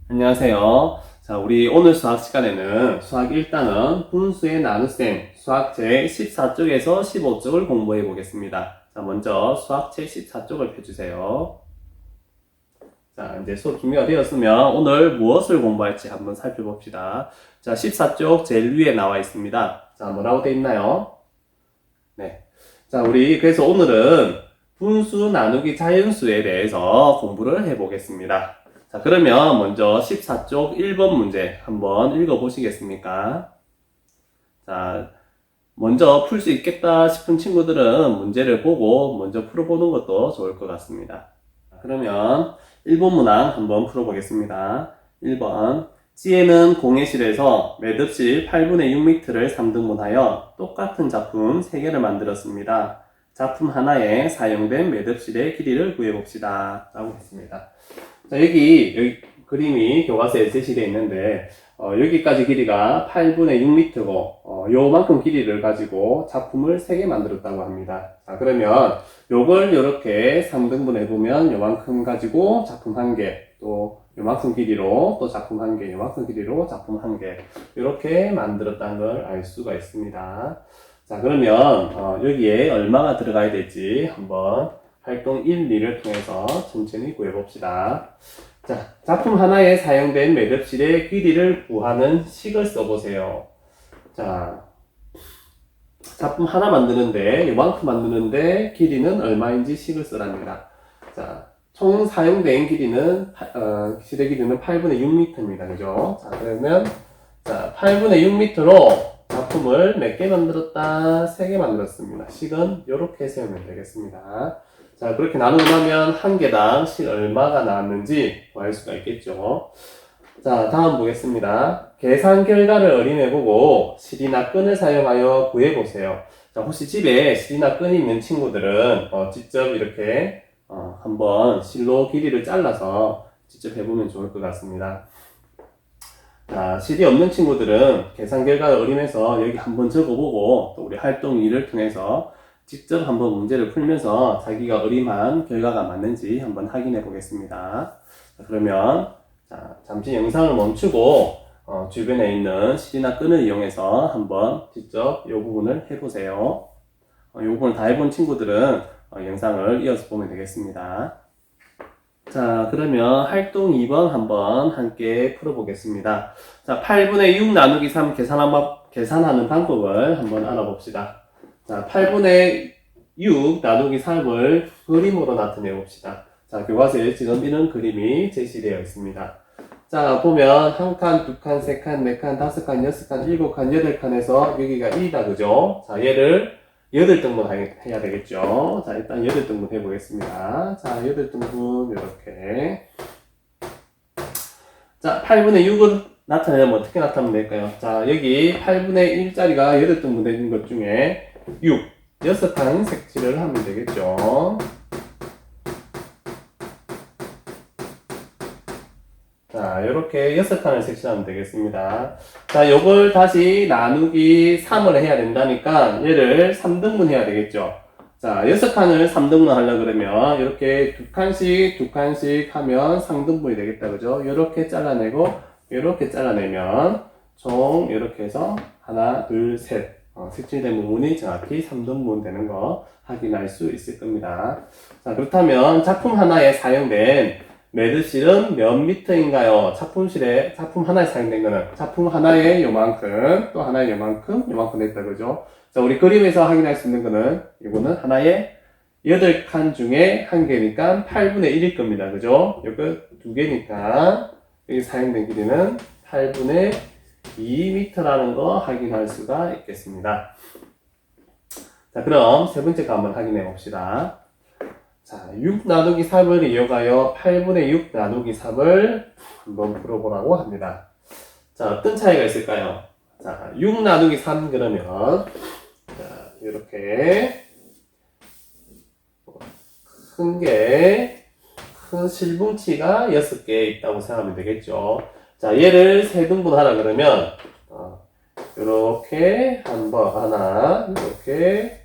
안녕하세요. 자, 우리 오늘 수학 시간에는 수학 1단원 분수의 나눗셈 수학 제 14쪽에서 15쪽을 공부해 보겠습니다. 자, 먼저 수학 제 14쪽을 펴주세요. 자, 이제 수업 준비가 되었으면 오늘 무엇을 공부할지 한번 살펴봅시다. 자, 14쪽 제일 위에 나와 있습니다. 자, 뭐라고 되어 있나요? 네. 자, 우리 그래서 오늘은 분수 나누기 자연수에 대해서 공부를 해 보겠습니다. 자, 그러면 먼저 14쪽 1번 문제 한번 읽어보시겠습니까? 자, 먼저 풀 수 있겠다 싶은 친구들은 문제를 보고 먼저 풀어보는 것도 좋을 것 같습니다. 그러면 1번 문항 한번 풀어보겠습니다. 1번 C에는 공예실에서 매듭실 8분의 6m를 3등분하여 똑같은 작품 3개를 만들었습니다. 작품 하나에 사용된 매듭실의 길이를 구해봅시다. 라고 했습니다. 자, 여기 그림이 교과서에 제시되어 있는데, 여기까지 길이가 8분의 6m고, 요만큼 길이를 가지고 작품을 3개 만들었다고 합니다. 자, 그러면 요걸 이렇게 3등분 해보면 요만큼 가지고 작품 1개, 또 요만큼 길이로 또 작품 1개, 요만큼 길이로 작품 1개, 이렇게 만들었다는 걸 알 수가 있습니다. 자, 그러면 여기에 얼마가 들어가야 될지 한번 활동 1, 2를 통해서 천천히 구해봅시다. 자, 작품 하나에 사용된 매듭실의 길이를 구하는 식을 써보세요. 자, 작품 하나 만드는데, 이만큼 만드는데 길이는 얼마인지 식을 쓰랍니다. 자, 총 사용된 길이는, 실의 길이는 8분의 6m입니다. 그죠? 자, 그러면, 자, 8분의 6m로 작품을 몇 개 만들었다? 3개 만들었습니다. 식은 이렇게 세우면 되겠습니다. 자, 그렇게 나누고 나면 한 개당 실 얼마가 나왔는지 구할 수가 있겠죠. 자, 다음 보겠습니다. 계산 결과를 어림해보고 실이나 끈을 사용하여 구해보세요. 자, 혹시 집에 실이나 끈이 있는 친구들은 직접 이렇게 한번 실로 길이를 잘라서 직접 해보면 좋을 것 같습니다. 자, 실이 없는 친구들은 계산 결과를 어림해서 여기 한번 적어보고 또 우리 활동 2를 통해서 직접 한번 문제를 풀면서 자기가 어림한 결과가 맞는지 한번 확인해 보겠습니다. 자, 그러면 자, 잠시 영상을 멈추고 주변에 있는 실이나 끈을 이용해서 한번 직접 이 부분을 해보세요. 이 부분을 다 해본 친구들은 영상을 이어서 보면 되겠습니다. 자, 그러면 활동 2번 한번 함께 풀어보겠습니다. 자, 8분의 6 나누기 3 계산하는 방법을 한번 알아봅시다. 자, 8분의 6 나누기 3을 그림으로 나타내 봅시다. 자, 교과서에 지금 이런 그림이 제시되어 있습니다. 자, 보면 한 칸, 두 칸, 세 칸, 네 칸, 다섯 칸, 여섯 칸, 일곱 칸, 여덟 칸에서 여기가 1이다, 그죠? 자, 얘를 8등분 해야 되겠죠? 자, 일단 8등분 해보겠습니다. 자, 8등분, 이렇게. 자, 8분의 6을 나타내면 어떻게 나타내면 될까요? 자, 여기 8분의 1짜리가 8등분 되는 것 중에 6, 6칸 색칠을 하면 되겠죠? 자, 이렇게 6칸을 색칠하면 되겠습니다. 자, 요걸 다시 나누기 3을 해야 된다니까 얘를 3등분 해야 되겠죠. 자, 6칸을 3등분 하려고 그러면 이렇게 두 칸씩 하면 3등분이 되겠다. 그죠? 이렇게 잘라내고 이렇게 잘라내면 총 이렇게 해서 하나, 둘, 셋 색칠된 부분이 정확히 3등분 되는 거 확인할 수 있을 겁니다. 자, 그렇다면 작품 하나에 사용된 매듭실은 몇 미터인가요? 작품 하나에 사용된 거는 작품 하나에 요만큼, 또 하나에 요만큼 됐다, 그죠? 자, 우리 그림에서 확인할 수 있는 거는, 이거는 하나에 8칸 중에 한 개니까 8분의 1일 겁니다, 그죠? 이거 두 개니까, 여기 사용된 길이는 8분의 2m라는 거 확인할 수가 있겠습니다. 자, 그럼 세 번째 거 한번 확인해 봅시다. 자, 6 나누기 3을 이용하여 8분의 6 나누기 3을 한번 풀어보라고 합니다. 자, 어떤 차이가 있을까요? 자, 6 나누기 3 그러면, 자, 이렇게, 큰 실뭉치가 6개 있다고 생각하면 되겠죠. 자, 얘를 3등분 하라 그러면, 이렇게 하나, 이렇게,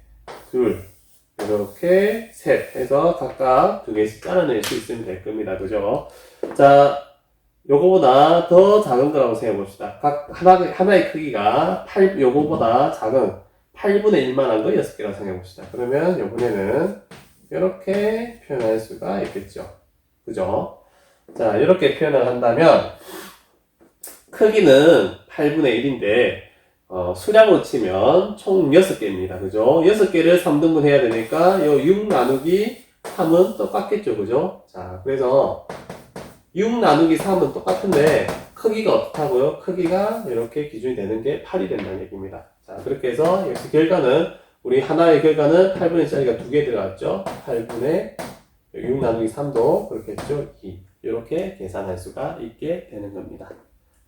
둘, 이렇게 셋 해서 각각 2개씩 잘라낼 수 있으면 될 겁니다. 그죠? 자, 요거보다 더 작은 거라고 생각해 봅시다. 각 하나의 크기가 요거보다 작은 8분의 1만한 거 6개라고 생각해 봅시다. 그러면 요번에는 이렇게 표현할 수가 있겠죠. 그죠? 자, 이렇게 표현을 한다면 크기는 8분의 1인데 수량으로 치면 총 6개입니다. 그죠? 6개를 3등분 해야 되니까 요 6 나누기 3은 똑같겠죠. 그죠? 자, 그래서 6 나누기 3은 똑같은데 크기가 어떻다고요? 크기가 이렇게 기준이 되는 게 8이 된다는 얘기입니다. 자, 그렇게 해서 역시 결과는 우리 하나의 결과는 8분의 1짜리가 2개 들어갔죠? 8분의 6 나누기 3도 그렇게 했죠? 2. 이렇게 계산할 수가 있게 되는 겁니다.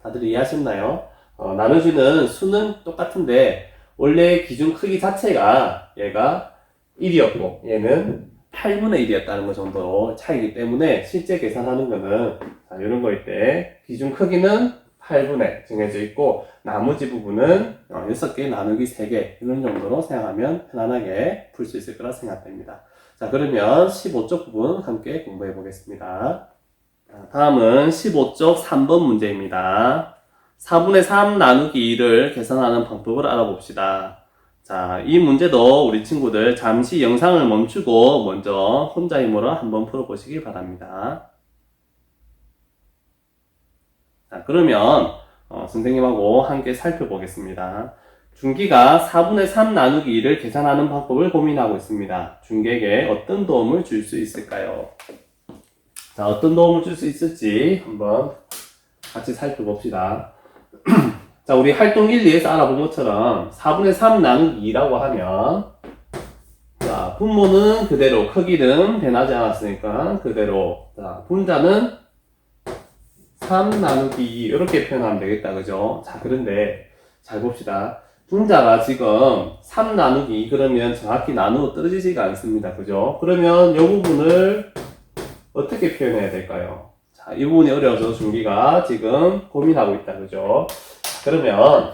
다들 이해하셨나요? 나눠주는 수는 똑같은데 원래 기준 크기 자체가 얘가 1이었고 얘는 8분의 1이었다는 것 정도로 차이기 때문에 실제 계산하는 거는 이런 거일 때 기준 크기는 8분의 정해져 있고 나머지 부분은 6개 나누기 3개 이런 정도로 생각하면 편안하게 풀 수 있을 거라 생각됩니다. 자, 그러면 15쪽 부분 함께 공부해 보겠습니다. 다음은 15쪽 3번 문제입니다. 4분의 3 나누기 2를 계산하는 방법을 알아봅시다. 자, 이 문제도 우리 친구들 잠시 영상을 멈추고 먼저 혼자 힘으로 한번 풀어보시기 바랍니다. 자, 그러면 선생님하고 함께 살펴보겠습니다. 준기가 4분의 3 나누기 2를 계산하는 방법을 고민하고 있습니다. 준기에게 어떤 도움을 줄 수 있을까요? 자, 어떤 도움을 줄 수 있을지 한번 같이 살펴봅시다. 자, 우리 활동 1, 2에서 알아본 것처럼 4분의 3 나누기 2라고 하면 자, 분모는 그대로 크기는 변하지 않았으니까 그대로 자, 분자는 3 나누기 2 이렇게 표현하면 되겠다. 그죠? 자, 그런데 잘 봅시다. 분자가 지금 3 나누기 2 그러면 정확히 나누어 떨어지지가 않습니다. 그죠? 그러면 이 부분을 어떻게 표현해야 될까요? 자, 이 부분이 어려워서 준기가 지금 고민하고 있다. 그죠? 그러면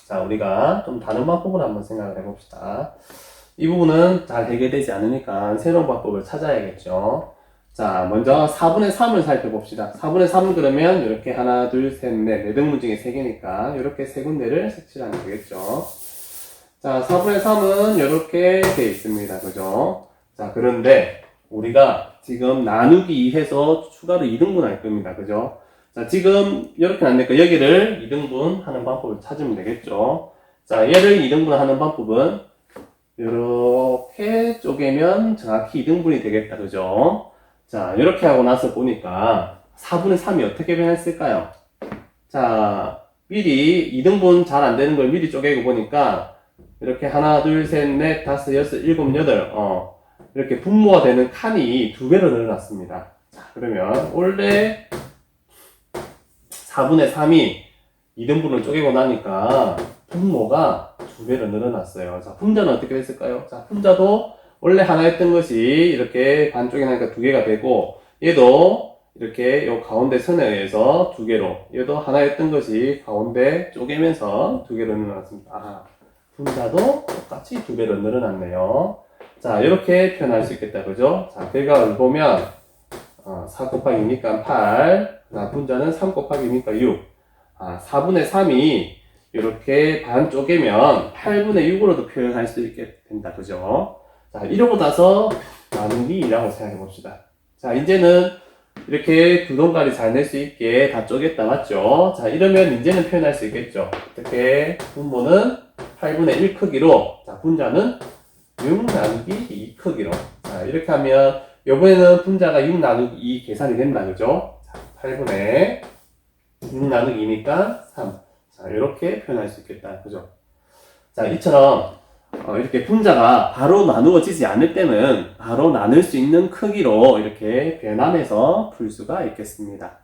자, 우리가 좀 다른 방법을 한번 생각을 해봅시다. 이 부분은 잘 해결되지 않으니까 새로운 방법을 찾아야겠죠. 자, 먼저 4분의 3을 살펴봅시다. 4분의 3은 그러면 이렇게 하나, 둘, 셋, 넷, 4등분 중에 3개니까 이렇게 세 군데를 색칠하면 되겠죠. 자, 4분의 3은 이렇게 되어 있습니다. 그죠? 자, 그런데 우리가 지금 나누기 2 해서 추가로 2등분 할 겁니다. 그죠? 자, 지금 이렇게 안 되니까 여기를 2등분 하는 방법을 찾으면 되겠죠. 자, 얘를 2등분 하는 방법은 이렇게 쪼개면 정확히 2등분이 되겠다. 그죠? 자, 이렇게 하고 나서 보니까 4분의 3이 어떻게 변했을까요? 자, 미리 2등분 잘 안 되는 걸 미리 쪼개고 보니까 이렇게 하나, 둘, 셋, 넷, 다섯, 여섯, 일곱, 여덟 이렇게 분모가 되는 칸이 2배로 늘어났습니다. 자, 그러면 원래 4분의 3이 2등분을 쪼개고 나니까 분모가 2배로 늘어났어요. 자, 분자는 어떻게 됐을까요? 자, 분자도 원래 하나였던 것이 이렇게 반쪽에 나니까 2개가 되고 얘도 이렇게 요 가운데 선에 의해서 2개로 얘도 하나였던 것이 가운데 쪼개면서 2개로 늘어났습니다. 아, 분자도 똑같이 2배로 늘어났네요. 자, 이렇게 표현할 수 있겠다. 그죠? 자, 결과를 보면 4 곱하기 2니까 8 분자는 3 곱하기 2니까 6 4분의 3이 이렇게 반 쪼개면 8분의 6으로도 표현할 수 있게 된다. 그죠? 자, 이러고 나서 나누기 2라고 생각해 봅시다. 자, 이제는 이렇게 두 동까지 잘 낼 수 있게 다 쪼갰다. 맞죠? 자, 이러면 이제는 표현할 수 있겠죠. 어떻게? 분모는 8분의 1 크기로, 자, 분자는 6 나누기 2 크기로. 자, 이렇게 하면, 요번에는 분자가 6 나누기 2 계산이 된다. 그죠? 자, 8분의 6 나누기 2니까 3. 자, 이렇게 표현할 수 있겠다. 그죠? 자, 이처럼, 이렇게 분자가 바로 나누어지지 않을 때는 바로 나눌 수 있는 크기로 이렇게 변환해서 풀 수가 있겠습니다.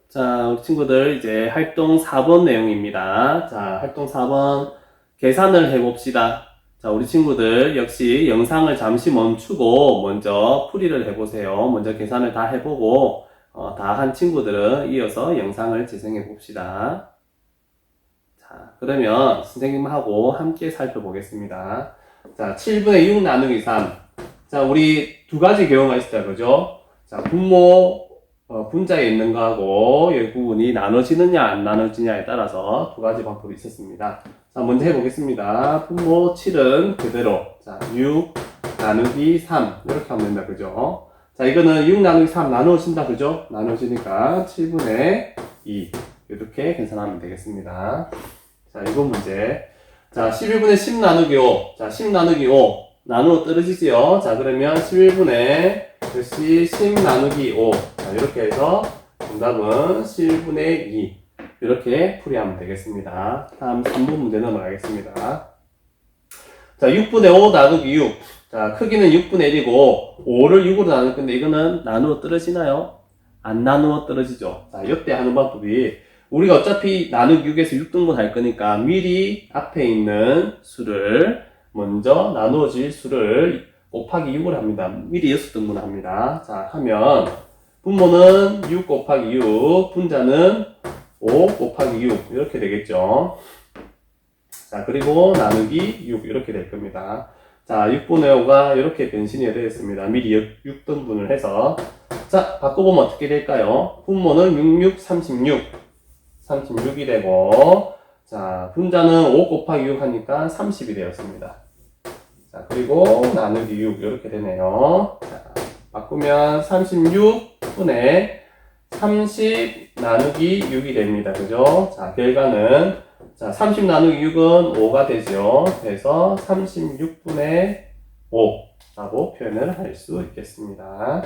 자, 우리 친구들 이제 활동 4번 내용입니다. 자, 활동 4번 계산을 해봅시다. 자, 우리 친구들 역시 영상을 잠시 멈추고 먼저 풀이를 해보세요. 먼저 계산을 다 해보고 다 한 친구들은 이어서 영상을 재생해 봅시다. 자, 그러면 선생님하고 함께 살펴보겠습니다. 자, 7분의 6 나누기 3. 자, 우리 두 가지 경우가 있어요. 그죠? 자, 분모 분자에 있는 거하고 이 부분이 나눠지느냐 안 나눠지냐에 따라서 두 가지 방법이 있었습니다. 자, 먼저 해보겠습니다. 분모 7은 그대로, 자, 6 나누기 3 이렇게 하면 된다, 그죠? 자, 이거는 6 나누기 3 나누어진다, 그죠? 나누어지니까 7분의 2 이렇게 계산하면 되겠습니다. 자, 이번 문제. 자, 11분의 10 나누기 5. 자, 10 나누기 5 나누어 떨어지지요? 자, 그러면 11분의 역시 10 나누기 5. 자, 이렇게 해서 정답은 11분의 2. 이렇게 풀이하면 되겠습니다. 다음 3번 문제 넘어가겠습니다. 자, 6분의 5 나누기 6. 자, 크기는 6분의 1이고 5를 6으로 나눌 건데 이거는 나누어 떨어지나요? 안 나누어 떨어지죠. 자, 이때 하는 방법이 우리가 어차피 나누기 6에서 6등분 할 거니까 미리 앞에 있는 수를 먼저 나누어질 수를 곱하기 6을 합니다. 미리 6등분 합니다. 자, 하면 분모는 6 곱하기 6, 분자는 5 곱하기 6 이렇게 되겠죠. 자, 그리고 나누기 6 이렇게 될 겁니다. 자, 6분의 5가 이렇게 변신이 되겠습니다. 미리 6등분을 해서 자, 바꿔보면 어떻게 될까요? 분모는 66, 36 36이 되고 자, 분자는 5 곱하기 6 하니까 30이 되었습니다. 자, 그리고 나누기 6 이렇게 되네요. 자, 바꾸면 36분의 30 나누기 6이 됩니다. 그죠? 자, 결과는 자, 30 나누기 6은 5가 되죠. 그래서 36분의 5라고 표현을 할 수 있겠습니다.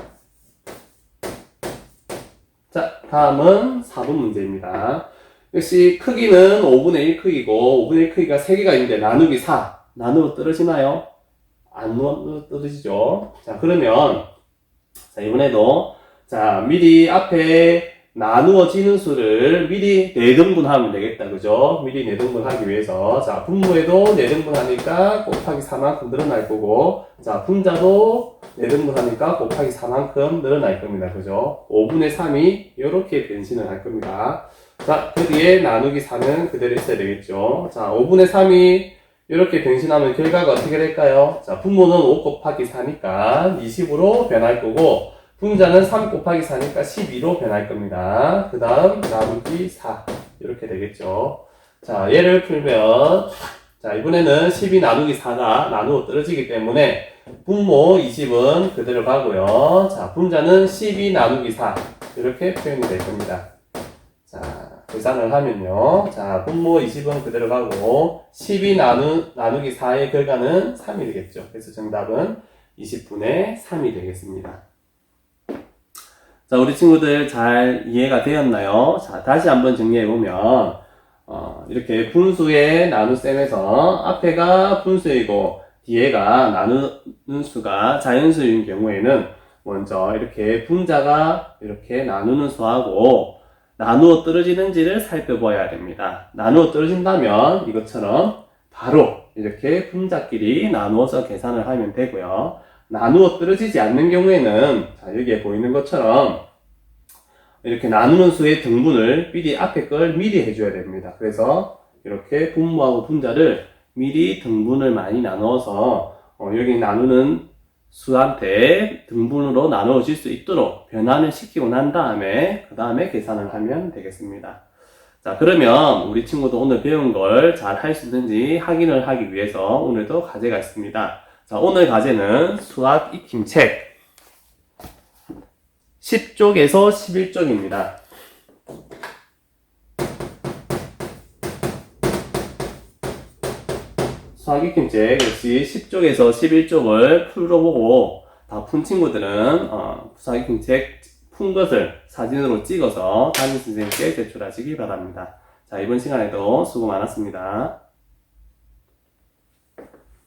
자, 다음은 4번 문제입니다. 역시 크기는 5분의 1 크기고 5분의 1 크기가 3개가 있는데 나누기 4 나누어 떨어지나요? 안 나누어 떨어지죠. 자, 그러면 자, 이번에도 자, 미리 앞에 나누어지는 수를 미리 4등분 하면 되겠다. 그죠? 미리 4등분 하기 위해서 자, 분모에도 4등분 하니까 곱하기 4만큼 늘어날 거고 자, 분자도 4등분 하니까 곱하기 4만큼 늘어날 겁니다. 그죠? 5분의 3이 이렇게 변신을 할 겁니다. 자, 그 뒤에 나누기 4는 그대로 있어야 되겠죠. 자, 5분의 3이 이렇게 변신하면 결과가 어떻게 될까요? 자, 분모는 5 곱하기 4니까 20으로 변할 거고 분자는 3 곱하기 4니까 12로 변할 겁니다. 그 다음 나누기 4 이렇게 되겠죠. 자, 얘를 풀면 자, 이번에는 12 나누기 4가 나누어 떨어지기 때문에 분모 20은 그대로 가고요. 자, 분자는 12 나누기 4 이렇게 표현이 될 겁니다. 자, 계산을 하면요. 자, 분모 20은 그대로 가고 12 나누기 4의 결과는 3이 되겠죠. 그래서 정답은 20분의 3이 되겠습니다. 자, 우리 친구들 잘 이해가 되었나요? 자, 다시 한번 정리해보면 이렇게 분수의 나눗셈에서 앞에가 분수이고 뒤에가 나누는 수가 자연수인 경우에는 먼저 이렇게 분자가 이렇게 나누는 수하고 나누어 떨어지는지를 살펴봐야 됩니다. 나누어 떨어진다면 이것처럼 바로 이렇게 분자끼리 나누어서 계산을 하면 되고요. 나누어 떨어지지 않는 경우에는 자, 여기에 보이는 것처럼 이렇게 나누는 수의 등분을 미리 앞에 걸 미리 해줘야 됩니다. 그래서 이렇게 분모하고 분자를 미리 등분을 많이 나누어서 여기 나누는 수한테 등분으로 나누어질 수 있도록 변환을 시키고 난 다음에 그 다음에 계산을 하면 되겠습니다. 자, 그러면 우리 친구도 오늘 배운 걸 잘 할 수 있는지 확인을 하기 위해서 오늘도 과제가 있습니다. 자, 오늘 과제는 수학 익힘책 10쪽에서 11쪽입니다. 수학 익힘책 역시 10쪽에서 11쪽을 풀어보고 다 푼 친구들은 수학 익힘책 푼 것을 사진으로 찍어서 담임선생님께 제출하시기 바랍니다. 자, 이번 시간에도 수고 많았습니다.